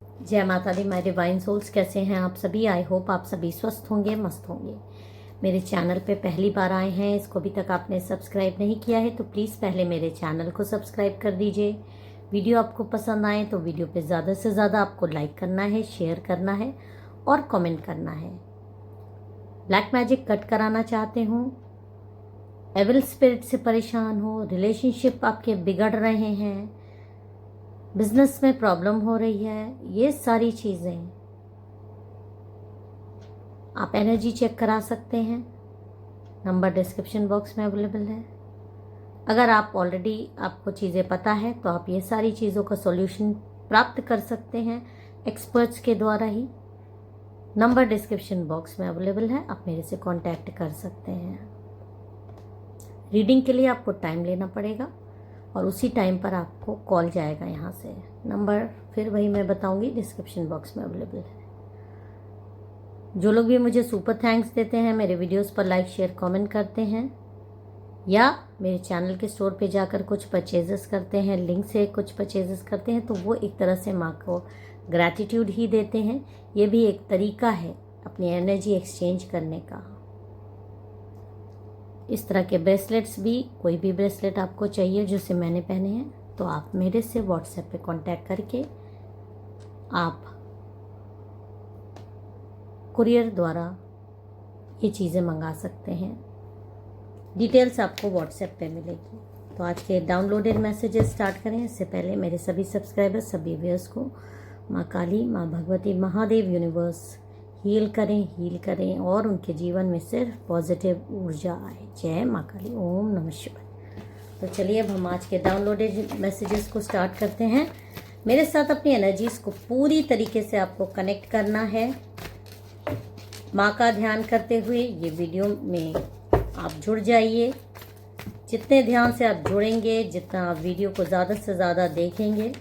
जय माता दी my divine souls, कैसे हैं आप सभी। आई होप आप सभी स्वस्थ होंगे, मस्त होंगे। मेरे चैनल पे पहली बार आए हैं, इसको अभी तक आपने सब्सक्राइब नहीं किया है तो प्लीज़ पहले मेरे चैनल को सब्सक्राइब कर दीजिए। वीडियो आपको पसंद आए तो वीडियो पे ज़्यादा से ज़्यादा आपको लाइक करना है, शेयर करना है और कमेंट करना है। ब्लैक मैजिक कट कराना चाहते हो, एविल स्पिरिट से परेशान हो, रिलेशनशिप आपके बिगड़ रहे हैं, बिजनेस में प्रॉब्लम हो रही है, ये सारी चीज़ें आप एनर्जी चेक करा सकते हैं। नंबर डिस्क्रिप्शन बॉक्स में अवेलेबल है। अगर आप ऑलरेडी आपको चीज़ें पता है तो आप ये सारी चीज़ों का सॉल्यूशन प्राप्त कर सकते हैं एक्सपर्ट्स के द्वारा ही। नंबर डिस्क्रिप्शन बॉक्स में अवेलेबल है, आप मेरे से कांटेक्ट कर सकते हैं। रीडिंग के लिए आपको टाइम लेना पड़ेगा और उसी टाइम पर आपको कॉल जाएगा यहाँ से। नंबर फिर वही मैं बताऊंगी, डिस्क्रिप्शन बॉक्स में अवेलेबल है। जो लोग भी मुझे सुपर थैंक्स देते हैं, मेरे वीडियोस पर लाइक शेयर कमेंट करते हैं या मेरे चैनल के स्टोर पे जाकर कुछ परचेजेस करते हैं, लिंक से कुछ परचेजेस करते हैं, तो वो एक तरह से माँ को ग्रैटिट्यूड ही देते हैं। ये भी एक तरीका है अपनी एनर्जी एक्सचेंज करने का। इस तरह के ब्रेसलेट्स भी, कोई भी ब्रेसलेट आपको चाहिए जैसे मैंने पहने हैं, तो आप मेरे से व्हाट्सएप पे कांटेक्ट करके आप कुरियर द्वारा ये चीज़ें मंगा सकते हैं। डिटेल्स आपको व्हाट्सएप पे मिलेगी। तो आज के डाउनलोडेड मैसेजेस स्टार्ट करें। इससे पहले मेरे सभी सब्सक्राइबर्स, सभी व्यूअर्स को माँ काली, माँ भगवती, महादेव, यूनिवर्स हील करें और उनके जीवन में सिर्फ पॉजिटिव ऊर्जा आए। जय माँ काली, ओम नमः शिवाय। तो चलिए अब हम आज के डाउनलोडेड मैसेजेस को स्टार्ट करते हैं। मेरे साथ अपनी एनर्जीज को पूरी तरीके से आपको कनेक्ट करना है। माँ का ध्यान करते हुए ये वीडियो में आप जुड़ जाइए। जितने ध्यान से आप जुड़ेंगे, जितना आप वीडियो को ज़्यादा से ज़्यादा देखेंगे,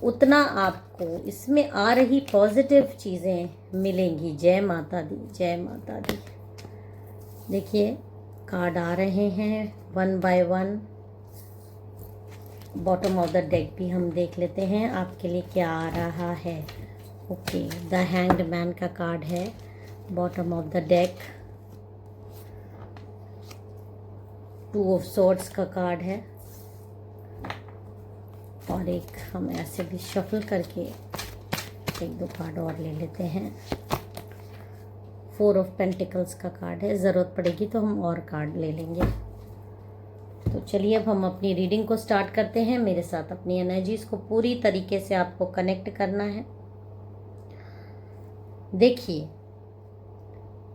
उतना आपको इसमें आ रही पॉजिटिव चीज़ें मिलेंगी। जय माता दी, जय माता दी। देखिए कार्ड आ रहे हैं one by one. Bottom of the deck भी हम देख लेते हैं आपके लिए क्या आ रहा है। ओके, द हैंग्ड मैन का कार्ड है bottom of the deck. Two of swords का कार्ड है और एक हम ऐसे भी शफल करके एक दो कार्ड और ले लेते हैं। फोर ऑफ पेंटिकल्स का कार्ड है, ज़रूरत पड़ेगी तो हम और कार्ड ले लेंगे। तो चलिए अब हम अपनी रीडिंग को स्टार्ट करते हैं। मेरे साथ अपनी एनर्जीज को पूरी तरीके से आपको कनेक्ट करना है। देखिए,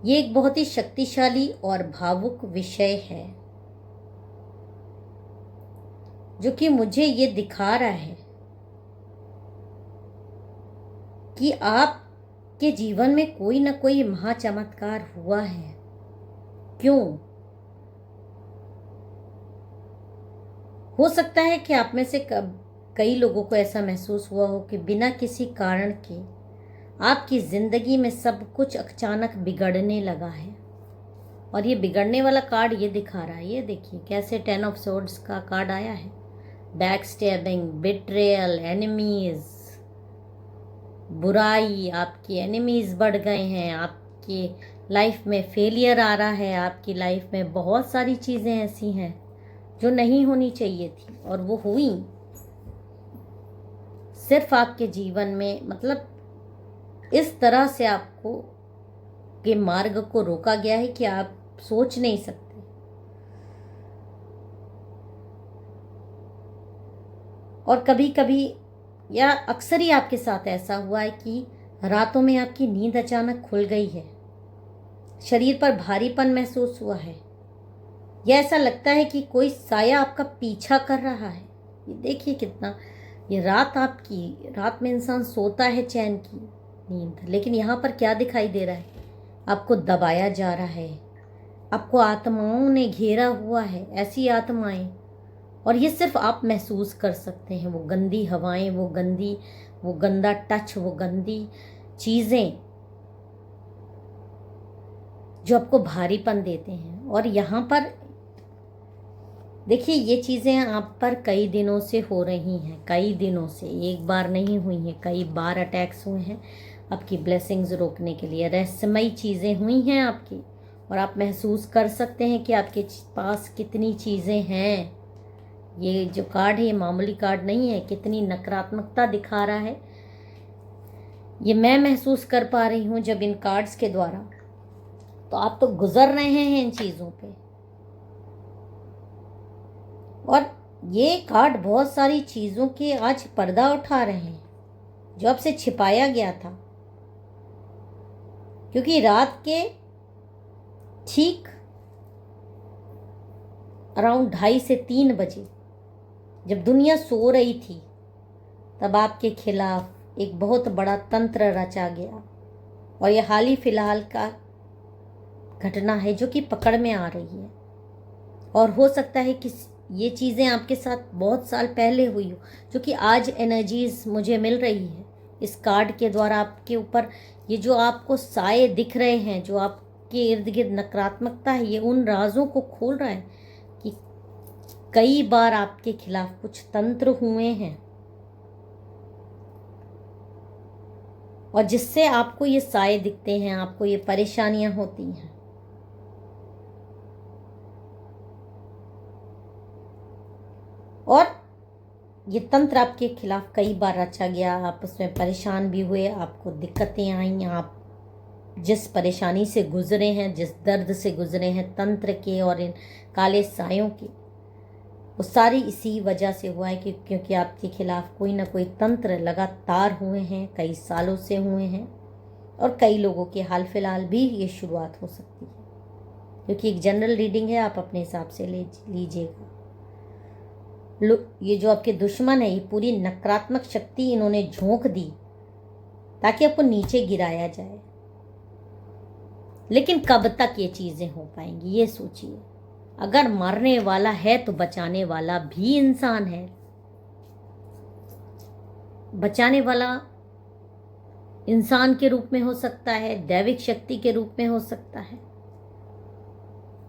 ये एक बहुत ही शक्तिशाली और भावुक विषय है जो कि मुझे ये दिखा रहा है कि आपके जीवन में कोई ना कोई महाचमत्कार हुआ है। क्यों? हो सकता है कि आप में से कई लोगों को ऐसा महसूस हुआ हो कि बिना किसी कारण के आपकी ज़िंदगी में सब कुछ अचानक बिगड़ने लगा है। और ये बिगड़ने वाला कार्ड ये दिखा रहा है। ये देखिए कैसे 10 ऑफ सोर्ड्स का कार्ड आया है। बैक स्टैबिंग, बिट्रेयल, एनिमीज, बुराई, आपकी एनिमीज बढ़ गए हैं, आपकी लाइफ में फेलियर आ रहा है, आपकी लाइफ में बहुत सारी चीज़ें ऐसी हैं जो नहीं होनी चाहिए थी और वो हुई। सिर्फ आपके जीवन में, मतलब इस तरह से आपको के मार्ग को रोका गया है कि आप सोच नहीं सकते। और कभी कभी या अक्सर ही आपके साथ ऐसा हुआ है कि रातों में आपकी नींद अचानक खुल गई है, शरीर पर भारीपन महसूस हुआ है, या ऐसा लगता है कि कोई साया आपका पीछा कर रहा है। ये देखिए कितना, ये रात में इंसान सोता है चैन की नींद, लेकिन यहाँ पर क्या दिखाई दे रहा है? आपको दबाया जा रहा है, आपको आत्माओं ने घेरा हुआ है, ऐसी आत्माएं, और ये सिर्फ आप महसूस कर सकते हैं। वो गंदी हवाएं, वो गंदा टच, वो गंदी चीज़ें जो आपको भारीपन देते हैं। और यहाँ पर देखिए ये चीज़ें आप पर कई दिनों से हो रही हैं, कई दिनों से, एक बार नहीं हुई हैं, कई बार अटैक्स हुए हैं आपकी ब्लेसिंग्स रोकने के लिए। रहस्यमयी चीज़ें हुई हैं आपकी, और आप महसूस कर सकते हैं कि आपके पास कितनी चीज़ें हैं। ये जो कार्ड है ये मामूली कार्ड नहीं है, कितनी नकारात्मकता दिखा रहा है ये मैं महसूस कर पा रही हूँ जब इन कार्ड्स के द्वारा। तो आप तो गुजर रहे हैं इन चीज़ों पे, और ये कार्ड बहुत सारी चीज़ों के आज पर्दा उठा रहे हैं जो आपसे छिपाया गया था। क्योंकि रात के ठीक अराउंड 2:30 से 3 बजे जब दुनिया सो रही थी, तब आपके खिलाफ एक बहुत बड़ा तंत्र रचा गया, और यह हाल ही फिलहाल का घटना है जो कि पकड़ में आ रही है। और हो सकता है कि ये चीज़ें आपके साथ बहुत साल पहले हुई हो, जो कि आज एनर्जीज मुझे मिल रही है इस कार्ड के द्वारा आपके ऊपर। ये जो आपको साए दिख रहे हैं, जो आपके इर्द गिर्द नकारात्मकता है, ये उन राजों को खोल रहा है कि कई बार आपके खिलाफ कुछ तंत्र हुए हैं, और जिससे आपको ये साए दिखते हैं, आपको ये परेशानियां होती हैं। और ये तंत्र आपके खिलाफ कई बार रचा गया, आप उसमें परेशान भी हुए, आपको दिक्कतें आई, आप जिस परेशानी से गुजरे हैं, जिस दर्द से गुजरे हैं तंत्र के और इन काले सायों के, वो सारी इसी वजह से हुआ है कि क्योंकि आपके खिलाफ कोई ना कोई तंत्र लगातार हुए हैं, कई सालों से हुए हैं, और कई लोगों के हाल फिलहाल भी ये शुरुआत हो सकती है। क्योंकि एक जनरल रीडिंग है, आप अपने हिसाब से ले लीजिएगा। ये जो आपके दुश्मन है, ये पूरी नकारात्मक शक्ति इन्होंने झोंक दी ताकि आपको नीचे गिराया जाए। लेकिन कब तक ये चीजें हो पाएंगी, ये सोचिए। अगर मारने वाला है तो बचाने वाला भी इंसान है। बचाने वाला इंसान के रूप में हो सकता है, दैविक शक्ति के रूप में हो सकता है।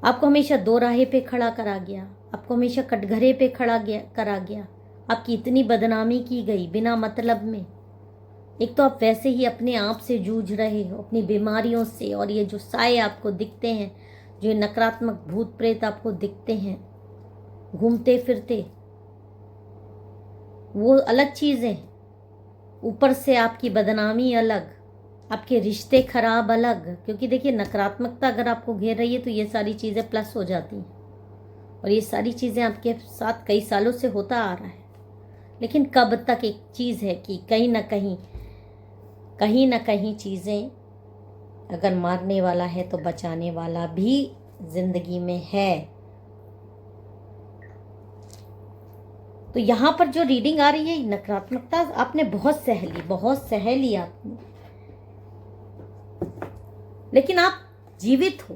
आपको हमेशा दो राहे पे खड़ा करा गया, आपको हमेशा कटघरे पे करा गया, आपकी इतनी बदनामी की गई बिना मतलब में। एक तो आप वैसे ही अपने आप से जूझ रहे हो, अपनी बीमारियों से, और ये जो साए आपको दिखते हैं, जो नकारात्मक भूत प्रेत आपको दिखते हैं घूमते फिरते, वो अलग चीज़ें। ऊपर से आपकी बदनामी अलग, आपके रिश्ते खराब अलग। क्योंकि देखिए नकारात्मकता अगर आपको घेर रही है तो ये सारी चीज़ें प्लस हो जाती हैं, और ये सारी चीज़ें आपके साथ कई सालों से होता आ रहा है। लेकिन कब तक एक चीज़ है कि कहीं ना कहीं चीज़ें, अगर मारने वाला है तो बचाने वाला भी जिंदगी में है। तो यहाँ पर जो रीडिंग आ रही है, नकारात्मकता आपने बहुत सह ली आपने, लेकिन आप जीवित हो।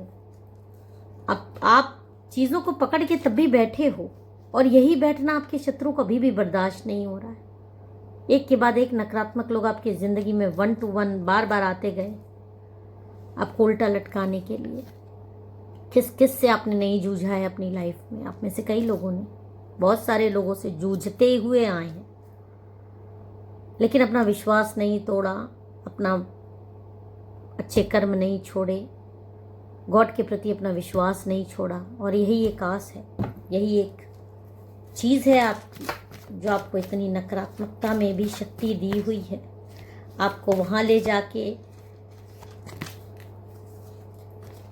आप चीज़ों को पकड़ के तब भी बैठे हो, और यही बैठना आपके शत्रु को अभी भी बर्दाश्त नहीं हो रहा है। एक के बाद एक नकारात्मक लोग आपकी ज़िंदगी में 1 to 1 बार बार आते गए आपको उल्टा लटकाने के लिए। किस से आपने नहीं जूझा है अपनी लाइफ में? आप में से कई लोगों ने बहुत सारे लोगों से जूझते हुए आए हैं, लेकिन अपना विश्वास नहीं तोड़ा, अपना अच्छे कर्म नहीं छोड़े, गॉड के प्रति अपना विश्वास नहीं छोड़ा। और यही एक आस है, यही एक चीज़ है आपकी, जो आपको इतनी नकारात्मकता में भी शक्ति दी हुई है, आपको वहाँ ले जाके।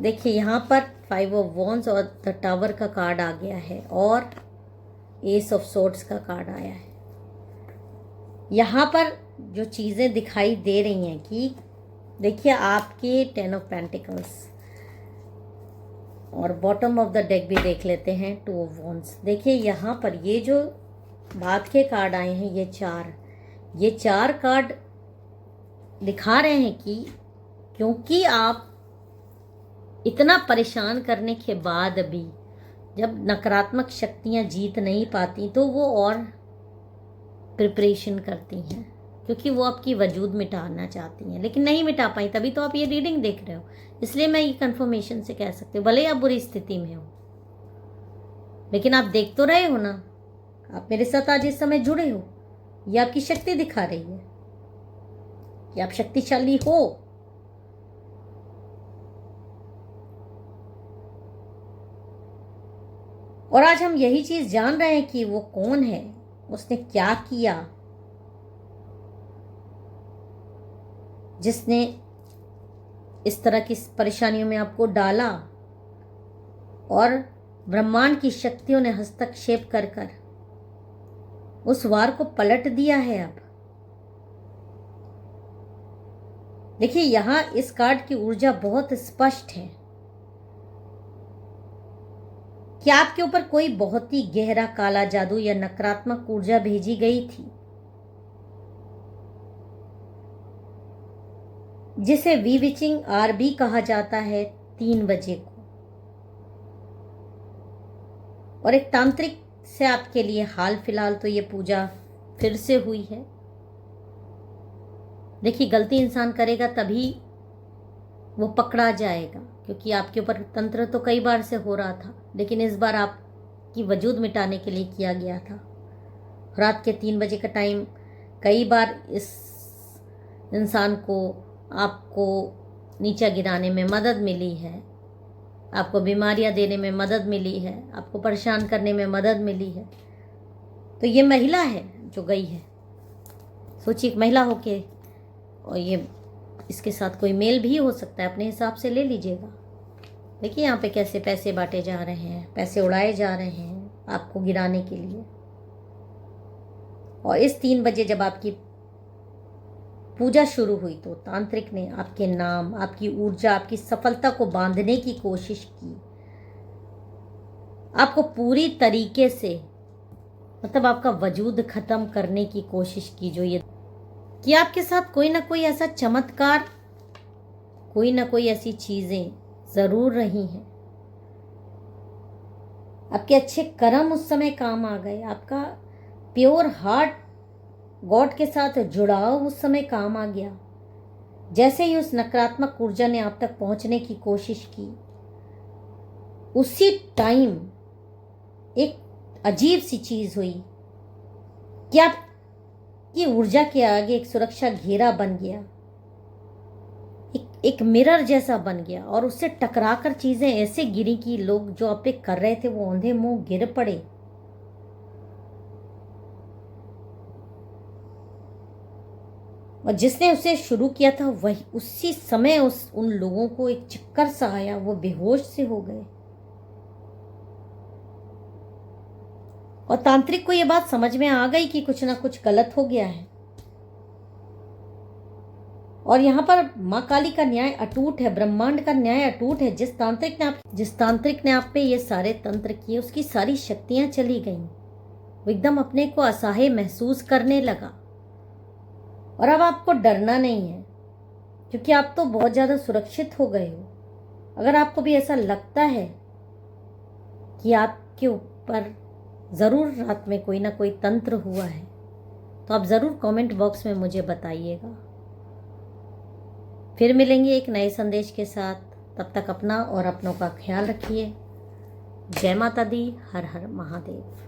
देखिए यहाँ पर 5 of Wands और द टावर का कार्ड आ गया है, और एस ऑफ सोर्ड्स का कार्ड आया है। यहाँ पर जो चीज़ें दिखाई दे रही हैं कि देखिए आपके 10 of Pentacles, और बॉटम ऑफ द डेक भी देख लेते हैं 2 of Wands। देखिए यहाँ पर ये जो बात के कार्ड आए हैं, ये चार कार्ड दिखा रहे हैं कि क्योंकि आप इतना परेशान करने के बाद भी जब नकारात्मक शक्तियाँ जीत नहीं पाती तो वो और प्रिपरेशन करती हैं, क्योंकि वो आपकी वजूद मिटाना चाहती हैं, लेकिन नहीं मिटा पाई। तभी तो आप ये रीडिंग देख रहे हो, इसलिए मैं ये कंफर्मेशन से कह सकती हूँ, भले आप बुरी स्थिति में हो। लेकिन आप देख तो रहे हो ना, आप मेरे साथ आज इस समय जुड़े हो। ये आपकी शक्ति दिखा रही है कि आप शक्तिशाली हो। और आज हम यही चीज जान रहे हैं कि वो कौन है, उसने क्या किया, जिसने इस तरह की परेशानियों में आपको डाला, और ब्रह्मांड की शक्तियों ने हस्तक्षेप कर कर उस वार को पलट दिया है। अब देखिए, यहां इस कार्ड की ऊर्जा बहुत स्पष्ट है कि आपके ऊपर कोई बहुत ही गहरा काला जादू या नकारात्मक ऊर्जा भेजी गई थी, जिसे वीविचिंग आर भी कहा जाता है 3 बजे को। और एक तांत्रिक से आपके लिए हाल फिलहाल तो ये पूजा फिर से हुई है। देखिए, गलती इंसान करेगा तभी वो पकड़ा जाएगा, क्योंकि आपके ऊपर तंत्र तो कई बार से हो रहा था, लेकिन इस बार आपकी वजूद मिटाने के लिए किया गया था। रात के 3 बजे का टाइम, कई बार इस इंसान को आपको नीचा गिराने में मदद मिली है, आपको बीमारियां देने में मदद मिली है, आपको परेशान करने में मदद मिली है। तो ये महिला है जो गई है। सोचिए, एक महिला होके, और ये इसके साथ कोई मेल भी हो सकता है, अपने हिसाब से ले लीजिएगा। देखिए यहाँ पे कैसे पैसे बांटे जा रहे हैं, पैसे उड़ाए जा रहे हैं आपको गिराने के लिए। और इस 3 बजे जब आपकी पूजा शुरू हुई तो तांत्रिक ने आपके नाम, आपकी ऊर्जा, आपकी सफलता को बांधने की कोशिश की, आपको पूरी तरीके से, मतलब आपका वजूद खत्म करने की कोशिश की। जो ये कि आपके साथ कोई ना कोई ऐसा चमत्कार, कोई ना कोई ऐसी चीजें जरूर रही हैं। आपके अच्छे कर्म उस समय काम आ गए, आपका प्योर हार्ट गॉड के साथ जुड़ाव उस समय काम आ गया। जैसे ही उस नकारात्मक ऊर्जा ने आप तक पहुंचने की कोशिश की, उसी टाइम एक अजीब सी चीज हुई कि आपकी ऊर्जा के आगे एक सुरक्षा घेरा बन गया, एक मिरर जैसा बन गया, और उससे टकराकर चीजें ऐसे गिरी कि लोग जो आप पे कर रहे थे वो अंधे मुंह गिर पड़े। और जिसने उसे शुरू किया था वही उसी समय उन लोगों को एक चक्कर सा आया, वो बेहोश से हो गए। और तांत्रिक को यह बात समझ में आ गई कि कुछ ना कुछ गलत हो गया है। और यहाँ पर माँ काली का न्याय अटूट है, ब्रह्मांड का न्याय अटूट है। जिस तांत्रिक ने आप पे ये सारे तंत्र किए, उसकी सारी शक्तियां चली गईं। वो एकदम अपने को असहाय महसूस करने लगा। और अब आपको डरना नहीं है, क्योंकि आप तो बहुत ज्यादा सुरक्षित हो गए हो। अगर आपको भी ऐसा लगता है कि आपके ऊपर जरूर रात में कोई ना कोई तंत्र हुआ है, तो आप जरूर कमेंट बॉक्स में मुझे बताइएगा। फिर मिलेंगे एक नए संदेश के साथ। तब तक अपना और अपनों का ख्याल रखिए। जय माता दी। हर हर महादेव।